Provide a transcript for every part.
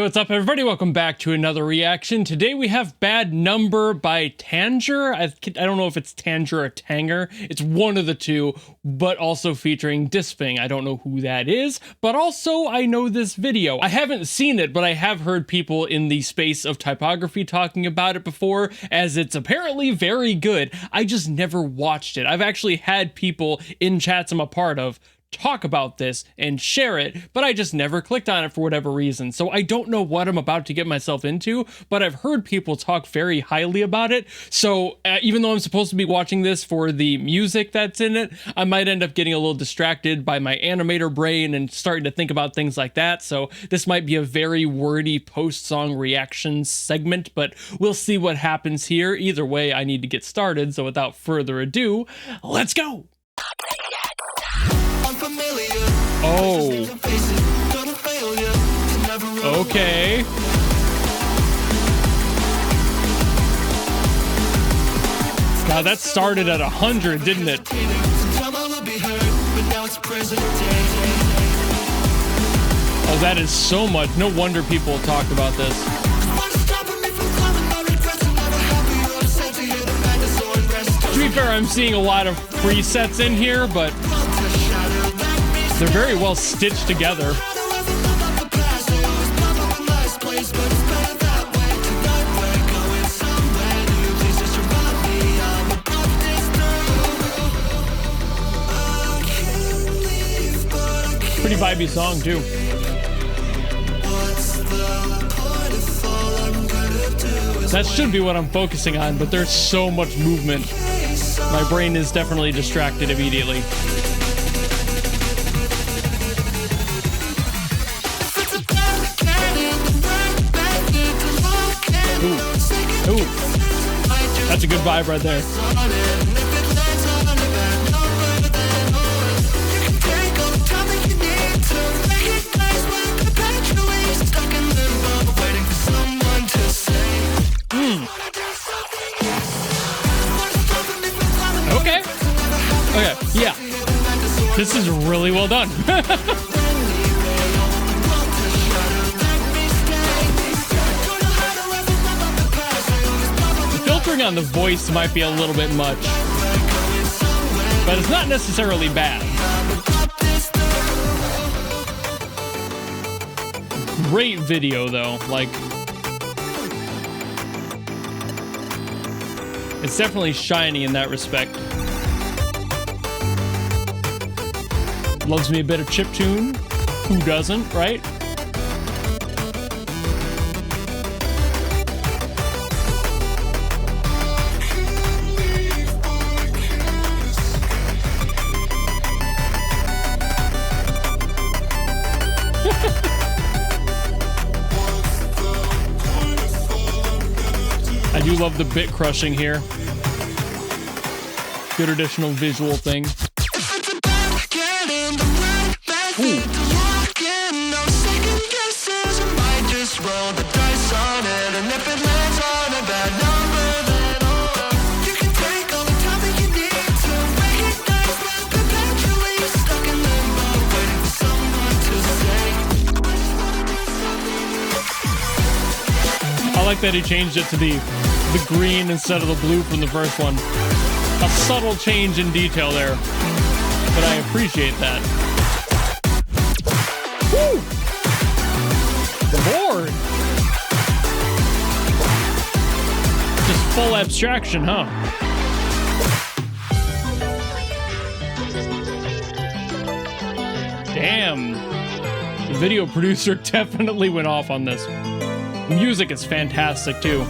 what's up, everybody? Welcome back to another reaction. Today we have Bad Number by Tanger. I don't know if it's Tanger or Tanger. It's one of the two, but also featuring Disphing. I don't know who that is, but also I know this video. I haven't seen it, but I have heard people in the space of typography talking about it before, as it's apparently very good. I just never watched it. I've actually had people in chats I'm a part of talk about this and share it, but I just never clicked on it for whatever reason. So I don't know what I'm about to get myself into, but I've heard people talk very highly about it. So even though I'm supposed to be watching this for the music that's in it, I might end up getting a little distracted by my animator brain and starting to think about things like that. So this might be a very wordy post-song reaction segment, but we'll see what happens here. Either way, I need to get started. So without further ado, let's go. Oh. Okay. God, that started at 100, didn't it? Oh, that is so much. No wonder people talked about this. To be fair, I'm seeing a lot of presets in here, but they're very well stitched together. Pretty vibey song too. That should be what I'm focusing on, but there's so much movement. My brain is definitely distracted immediately. Ooh, that's a good vibe right there. Okay. Okay, yeah. This is really well done. Filtering on the voice might be a little bit much, but it's not necessarily bad. Great video though, like, it's definitely shiny in that respect. Loves me a bit of chiptune. Who doesn't, right? I do love the bit crushing here. Good additional visual thing. Ooh. I like that he changed it to the green instead of the blue from the first one. A subtle change in detail there, but I appreciate that. Woo! Lord! Just full abstraction, huh? Damn. The video producer definitely went off on this. The music is fantastic too.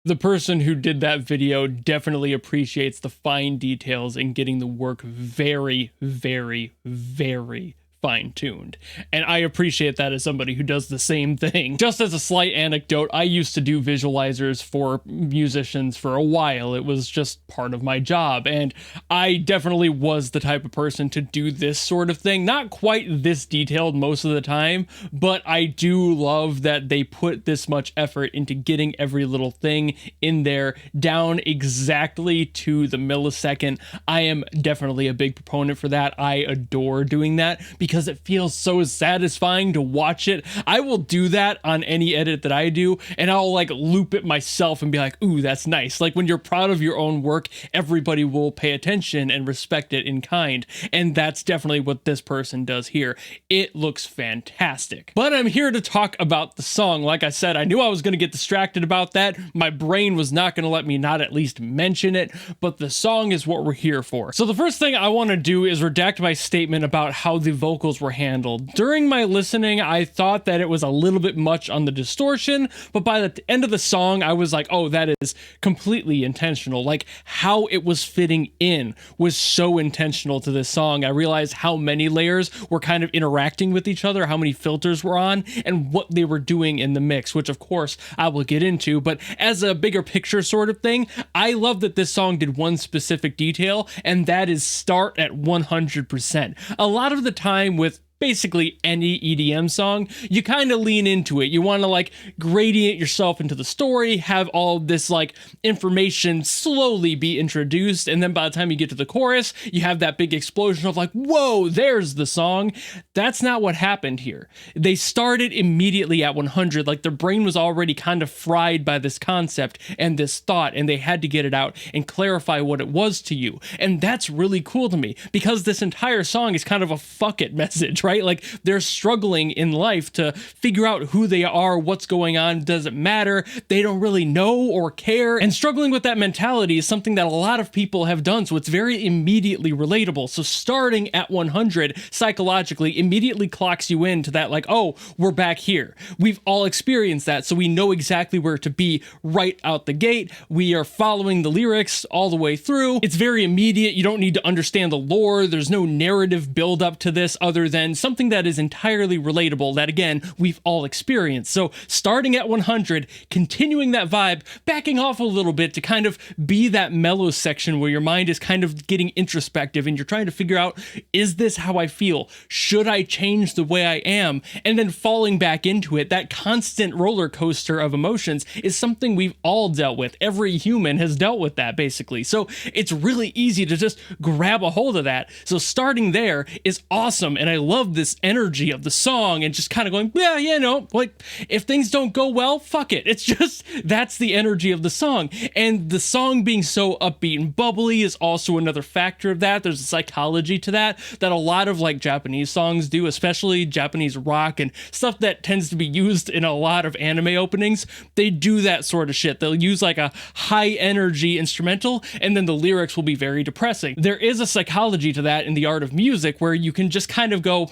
The person who did that video definitely appreciates the fine details in getting the work very, very, very fine-tuned. And I appreciate that as somebody who does the same thing. Just as a slight anecdote, I used to do visualizers for musicians for a while. It was just part of my job, and I definitely was the type of person to do this sort of thing. Not quite this detailed most of the time, but I do love that they put this much effort into getting every little thing in there down exactly to the millisecond. I am definitely a big proponent for that. I adore doing that because it feels so satisfying to watch it. I will do that on any edit that I do, and I'll like loop it myself and be like, ooh, that's nice. Like when you're proud of your own work, everybody will pay attention and respect it in kind. And that's definitely what this person does here. It looks fantastic. But I'm here to talk about the song. Like I said, I knew I was going to get distracted about that. My brain was not going to let me not at least mention it, but the song is what we're here for. So the first thing I want to do is redact my statement about how the vocals were handled. During my listening, I thought that it was a little bit much on the distortion, but by the end of the song, I was like, oh, that is completely intentional. Like how it was fitting in was so intentional to this song. I realized how many layers were kind of interacting with each other, how many filters were on, and what they were doing in the mix, which of course I will get into. But as a bigger picture sort of thing, I love that this song did one specific detail, and that is start at 100%. A lot of the time with basically any EDM song, you kind of lean into it. You want to like gradient yourself into the story, have all this like information slowly be introduced, and then by the time you get to the chorus, you have that big explosion of like, whoa, there's the song. That's not what happened here. They started immediately at 100, like their brain was already kind of fried by this concept and this thought, and they had to get it out and clarify what it was to you. And that's really cool to me, because this entire song is kind of a fuck it message, right? Like they're struggling in life to figure out who they are, what's going on, does it matter? They don't really know or care. And struggling with that mentality is something that a lot of people have done, so it's very immediately relatable. So starting at 100 psychologically immediately clocks you into that like, oh, we're back here. We've all experienced that, so we know exactly where to be right out the gate. We are following the lyrics all the way through. It's very immediate. You don't need to understand the lore. There's no narrative build up to this other than something that is entirely relatable that, again, we've all experienced. So starting at 100, continuing that vibe, backing off a little bit to kind of be that mellow section where your mind is kind of getting introspective and you're trying to figure out, is this how I feel? Should I change the way I am? And then falling back into it, that constant roller coaster of emotions is something we've all dealt with. Every human has dealt with that, basically. So it's really easy to just grab a hold of that. So starting there is awesome, and I love this energy of the song and just kind of going, yeah, you know, like if things don't go well, fuck it. It's just, that's the energy of the song. And the song being so upbeat and bubbly is also another factor of that. There's a psychology to that a lot of like Japanese songs do, especially Japanese rock and stuff that tends to be used in a lot of anime openings. They do that sort of shit. They'll use like a high energy instrumental, and then the lyrics will be very depressing. There is a psychology to that in the art of music where you can just kind of go,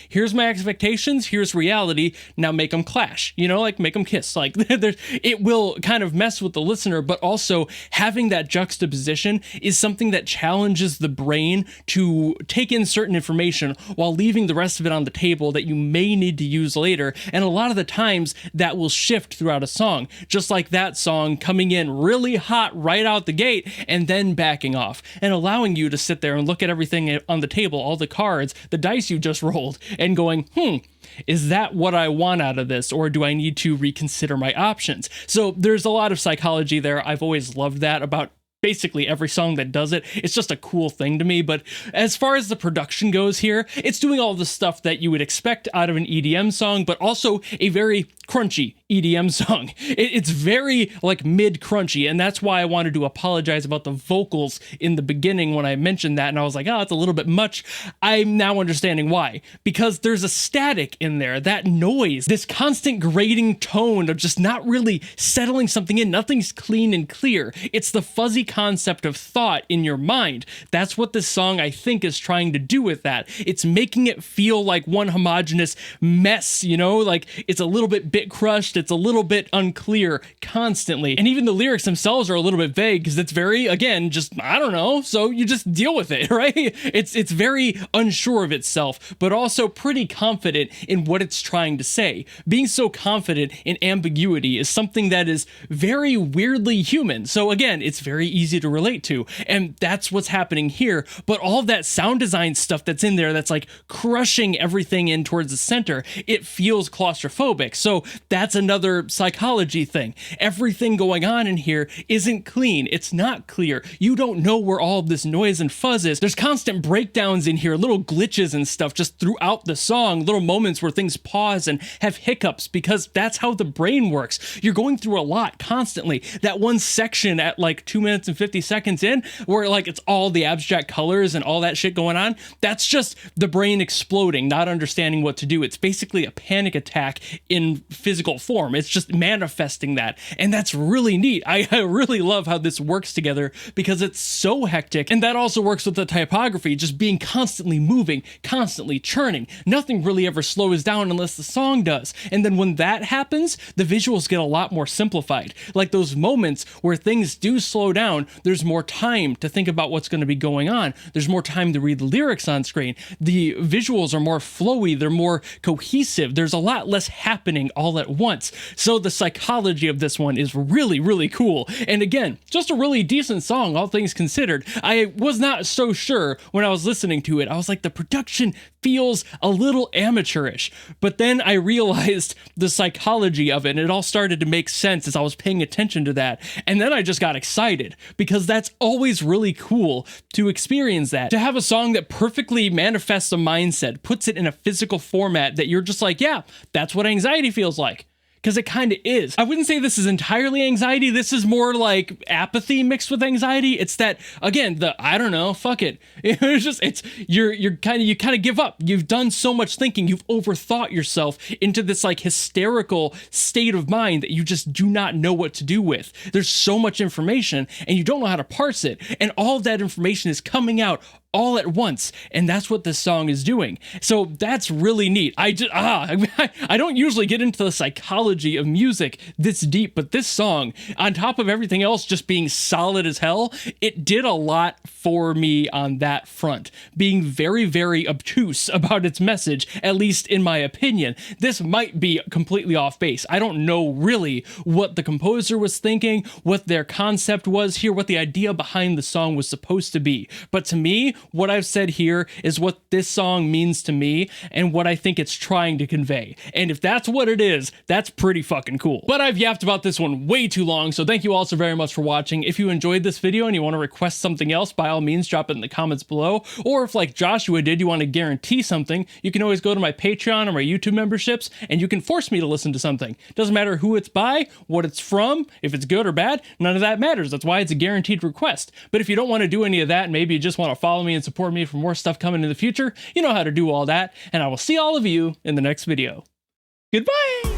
here's my expectations, here's reality, now make them clash, you know, like make them kiss. Like it will kind of mess with the listener, but also having that juxtaposition is something that challenges the brain to take in certain information while leaving the rest of it on the table that you may need to use later. And a lot of the times that will shift throughout a song, just like that song coming in really hot right out the gate and then backing off and allowing you to sit there and look at everything on the table, all the cards, the dice you just rolled, and going, is that what I want out of this, or do I need to reconsider my options? So there's a lot of psychology there. I've always loved that about basically every song that does it. It's just a cool thing to me. But as far as the production goes here, it's doing all the stuff that you would expect out of an EDM song, but also a very crunchy EDM song. It's very like mid crunchy, and that's why I wanted to apologize about the vocals in the beginning when I mentioned that, and I was like, oh, it's a little bit much. I'm now understanding why, because there's a static in there, that noise, this constant grating tone of just not really settling something in. Nothing's clean and clear. It's the fuzzy concept of thought in your mind. That's what this song, I think, is trying to do with that. It's making it feel like one homogeneous mess, you know, like it's a little bit crushed. it's a little bit unclear constantly. And even the lyrics themselves are a little bit vague because it's very, again, just, I don't know, so you just deal with it, right? It's very unsure of itself, but also pretty confident in what it's trying to say. Being so confident in ambiguity is something that is very weirdly human. So again, it's very easy to relate to. And that's what's happening here. But all of that sound design stuff that's in there, that's like crushing everything in towards the center, it feels claustrophobic. So that's another psychology thing. Everything going on in here isn't clean. It's not clear. You don't know where all of this noise and fuzz is. There's constant breakdowns in here, little glitches and stuff just throughout the song, little moments where things pause and have hiccups because that's how the brain works. You're going through a lot constantly. That one section at like 2 minutes and 50 seconds in where like it's all the abstract colors and all that shit going on, that's just the brain exploding, not understanding what to do. It's basically a panic attack in physical form. It's just manifesting that. And that's really neat. I really love how this works together because it's so hectic. And that also works with the typography, just being constantly moving, constantly churning. Nothing really ever slows down unless the song does. And then when that happens, the visuals get a lot more simplified. Like those moments where things do slow down, there's more time to think about what's going to be going on. There's more time to read the lyrics on screen. The visuals are more flowy. They're more cohesive. There's a lot less happening all at once. So the psychology of this one is really, really cool. And again, just a really decent song, all things considered. I was not so sure when I was listening to it. I was like, the production feels a little amateurish. But then I realized the psychology of it, and it all started to make sense as I was paying attention to that. And then I just got excited because that's always really cool to experience that. To have a song that perfectly manifests a mindset, puts it in a physical format that you're just like, yeah, that's what anxiety feels like. Because it kind of is. I wouldn't say this is entirely anxiety. This is more like apathy mixed with anxiety. It's that, again, I don't know, fuck it. It's just, you kind of give up. You've done so much thinking. You've overthought yourself into this like hysterical state of mind that you just do not know what to do with. There's so much information and you don't know how to parse it. And all of that information is coming out all at once, and that's what this song is doing. So that's really neat. I don't usually get into the psychology of music this deep, but this song, on top of everything else just being solid as hell, it did a lot for me on that front, being very, very obtuse about its message, at least in my opinion. This might be completely off base. I don't know really what the composer was thinking, what their concept was here, what the idea behind the song was supposed to be. But to me, what I've said here is what this song means to me and what I think it's trying to convey. And if that's what it is, that's pretty fucking cool. But I've yapped about this one way too long, so thank you all so very much for watching. If you enjoyed this video and you want to request something else, by all means, drop it in the comments below. Or if, like Joshua did, you want to guarantee something, you can always go to my Patreon or my YouTube memberships, and you can force me to listen to something. Doesn't matter who it's by, what it's from, if it's good or bad, none of that matters. That's why it's a guaranteed request. But if you don't want to do any of that, and maybe you just want to follow me and support me for more stuff coming in the future, you know how to do all that, and I will see all of you in the next video. Goodbye!